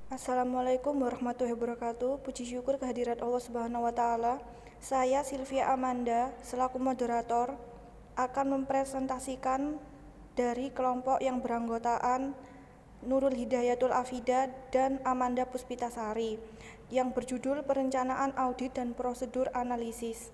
Assalamualaikum warahmatullahi wabarakatuh. Puji syukur kehadirat Allah Subhanahu wa taala. Saya Sylvia Amanda selaku moderator akan mempresentasikan dari kelompok yang beranggotaan Nurul Hidayatul Afida dan Amanda Puspitasari yang berjudul Perencanaan Audit dan Prosedur Analisis.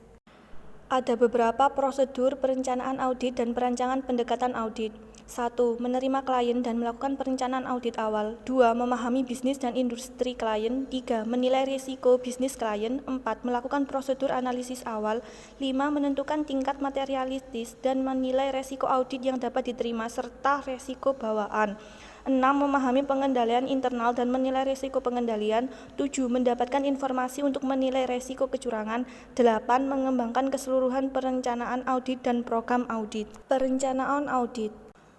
Ada beberapa prosedur perencanaan audit dan perancangan pendekatan audit. 1. Menerima klien dan melakukan perencanaan audit awal. 2. Memahami bisnis dan industri klien. 3. Menilai risiko bisnis klien. 4. Melakukan prosedur analisis awal. 5. Menentukan tingkat materialitis dan menilai risiko audit yang dapat diterima serta risiko bawaan. 6. Memahami pengendalian internal dan menilai risiko pengendalian. 7. Mendapatkan informasi untuk menilai risiko kecurangan. 8. Mengembangkan keseluruhan perencanaan audit dan program audit. Perencanaan audit.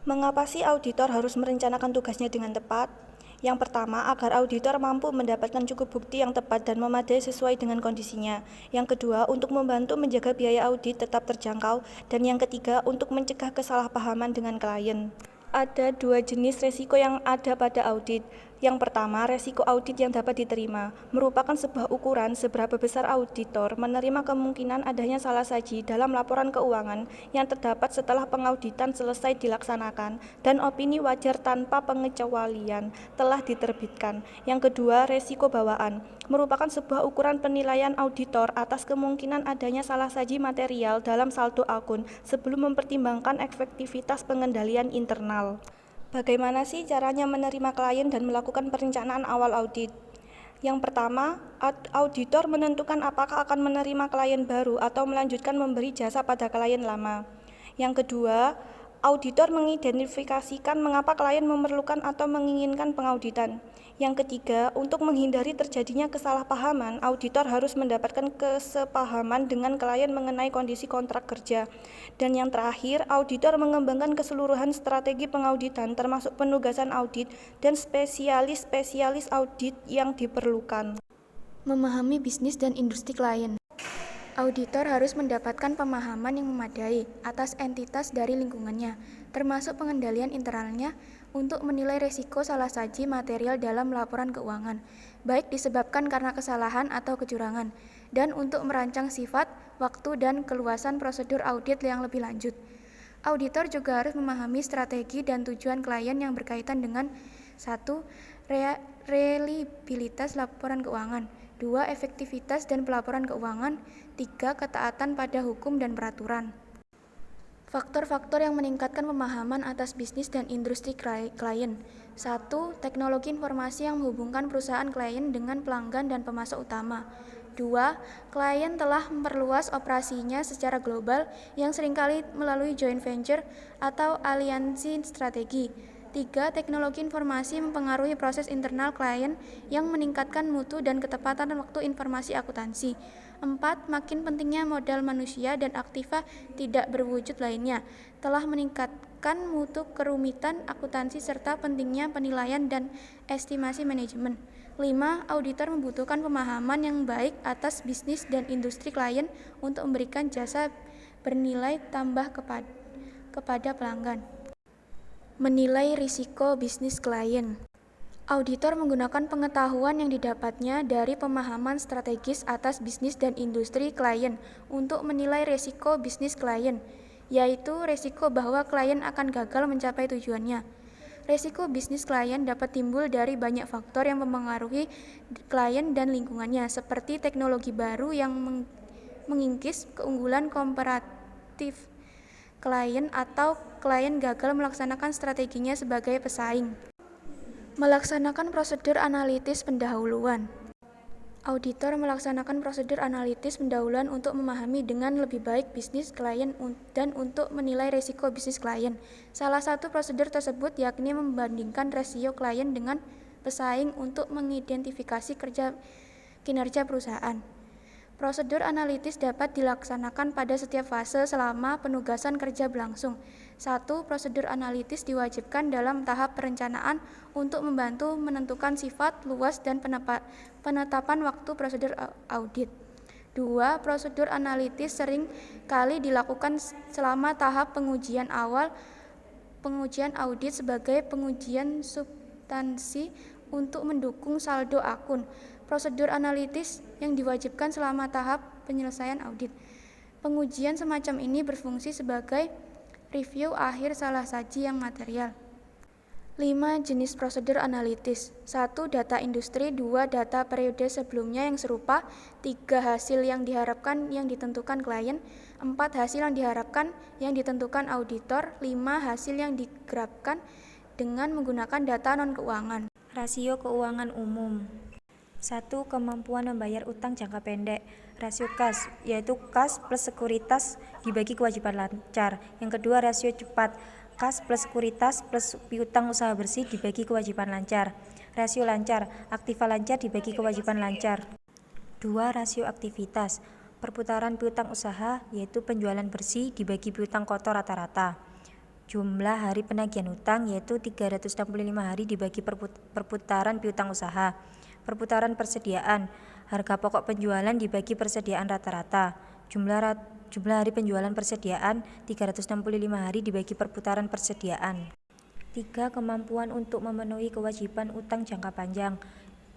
Mengapa sih auditor harus merencanakan tugasnya dengan tepat? Yang pertama, agar auditor mampu mendapatkan cukup bukti yang tepat dan memadai sesuai dengan kondisinya. Yang kedua, untuk membantu menjaga biaya audit tetap terjangkau. Dan yang ketiga, untuk mencegah kesalahpahaman dengan klien. Ada dua jenis resiko yang ada pada audit. Yang pertama, resiko audit yang dapat diterima, merupakan sebuah ukuran seberapa besar auditor menerima kemungkinan adanya salah saji dalam laporan keuangan yang terdapat setelah pengauditan selesai dilaksanakan dan opini wajar tanpa pengecualian telah diterbitkan. Yang kedua, resiko bawaan, merupakan sebuah ukuran penilaian auditor atas kemungkinan adanya salah saji material dalam saldo akun sebelum mempertimbangkan efektivitas pengendalian internal. Bagaimana sih caranya menerima klien dan melakukan perencanaan awal audit? Yang pertama, auditor menentukan apakah akan menerima klien baru atau melanjutkan memberi jasa pada klien lama. Yang kedua, auditor mengidentifikasikan mengapa klien memerlukan atau menginginkan pengauditan. Yang ketiga, untuk menghindari terjadinya kesalahpahaman, auditor harus mendapatkan kesepahaman dengan klien mengenai kondisi kontrak kerja. Dan yang terakhir, auditor mengembangkan keseluruhan strategi pengauditan termasuk penugasan audit dan spesialis-spesialis audit yang diperlukan. Memahami bisnis dan industri klien. Auditor harus mendapatkan pemahaman yang memadai atas entitas dari lingkungannya, termasuk pengendalian internalnya untuk menilai risiko salah saji material dalam laporan keuangan, baik disebabkan karena kesalahan atau kecurangan, dan untuk merancang sifat, waktu, dan keluasan prosedur audit yang lebih lanjut. Auditor juga harus memahami strategi dan tujuan klien yang berkaitan dengan 1. Reliabilitas laporan keuangan. 2. Efektivitas dan pelaporan keuangan. 3. Ketaatan pada hukum dan peraturan. Faktor-faktor yang meningkatkan pemahaman atas bisnis dan industri klien. 1. Teknologi informasi yang menghubungkan perusahaan klien dengan pelanggan dan pemasok utama. 2. Klien telah memperluas operasinya secara global yang seringkali melalui joint venture atau aliansi strategi. 3. Teknologi informasi mempengaruhi proses internal klien yang meningkatkan mutu dan ketepatan waktu informasi akuntansi. 4. Makin pentingnya modal manusia dan aktiva tidak berwujud lainnya telah meningkatkan mutu kerumitan akuntansi serta pentingnya penilaian dan estimasi manajemen. 5. Auditor membutuhkan pemahaman yang baik atas bisnis dan industri klien untuk memberikan jasa bernilai tambah kepada pelanggan. Menilai risiko bisnis klien. Auditor menggunakan pengetahuan yang didapatnya dari pemahaman strategis atas bisnis dan industri klien untuk menilai risiko bisnis klien, yaitu risiko bahwa klien akan gagal mencapai tujuannya. Risiko bisnis klien dapat timbul dari banyak faktor yang mempengaruhi klien dan lingkungannya, seperti teknologi baru yang mengikis keunggulan komparatif klien atau klien gagal melaksanakan strateginya sebagai pesaing. Melaksanakan prosedur analitis pendahuluan. Auditor melaksanakan prosedur analitis pendahuluan untuk memahami dengan lebih baik bisnis klien dan untuk menilai risiko bisnis klien. Salah satu prosedur tersebut yakni membandingkan rasio klien dengan pesaing untuk mengidentifikasi kinerja perusahaan. Prosedur analitis dapat dilaksanakan pada setiap fase selama penugasan kerja berlangsung. 1. Prosedur analitis diwajibkan dalam tahap perencanaan untuk membantu menentukan sifat, luas, dan penetapan waktu prosedur audit. 2. Prosedur analitis sering kali dilakukan selama tahap pengujian awal, pengujian audit sebagai pengujian substansi untuk mendukung saldo akun. Prosedur analitis yang diwajibkan selama tahap penyelesaian audit. Pengujian semacam ini berfungsi sebagai review akhir salah saji yang material. 5. Jenis prosedur analitis. 1. Data industri. 2. Data periode sebelumnya yang serupa. 3. Hasil yang diharapkan yang ditentukan klien. 4. Hasil yang diharapkan yang ditentukan auditor. 5. Hasil yang digrafkan dengan menggunakan data non-keuangan. Rasio keuangan umum. 1. Kemampuan membayar utang jangka pendek. Rasio kas, yaitu kas plus sekuritas dibagi kewajiban lancar. Yang kedua, rasio cepat. Kas plus sekuritas plus piutang usaha bersih dibagi kewajiban lancar. Rasio lancar, aktiva lancar dibagi kewajiban lancar. 2. Rasio aktivitas. Perputaran piutang usaha, yaitu penjualan bersih dibagi piutang kotor rata-rata. Jumlah hari penagihan utang, yaitu 365 hari dibagi perputaran piutang usaha. Perputaran persediaan, harga pokok penjualan dibagi persediaan rata-rata. Jumlah hari penjualan persediaan 365 hari dibagi perputaran persediaan. 3. Kemampuan untuk memenuhi kewajiban utang jangka panjang.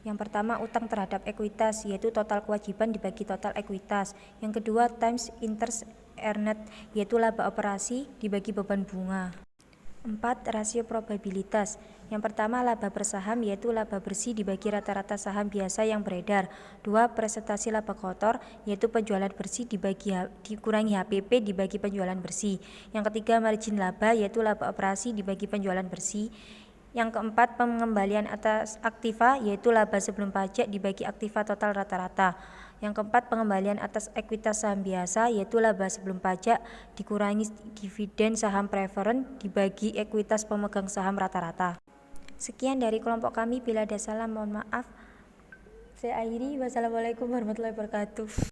Yang pertama, utang terhadap ekuitas, yaitu total kewajiban dibagi total ekuitas. Yang kedua, times interest earned, yaitu laba operasi dibagi beban bunga. 4. Rasio probabilitas. Yang pertama, laba bersaham, yaitu laba bersih dibagi rata-rata saham biasa yang beredar. 2. Presentasi laba kotor, yaitu penjualan bersih dikurangi HPP dibagi penjualan bersih. Yang ketiga, margin laba, yaitu laba operasi dibagi penjualan bersih. Yang keempat, pengembalian atas aktiva, yaitu laba sebelum pajak dibagi aktiva total rata-rata. Yang keempat, pengembalian atas ekuitas saham biasa, yaitu laba sebelum pajak dikurangi dividen saham preferen dibagi ekuitas pemegang saham rata-rata. Sekian dari kelompok kami, bila ada salah mohon maaf. Saya akhiri, wassalamualaikum warahmatullahi wabarakatuh.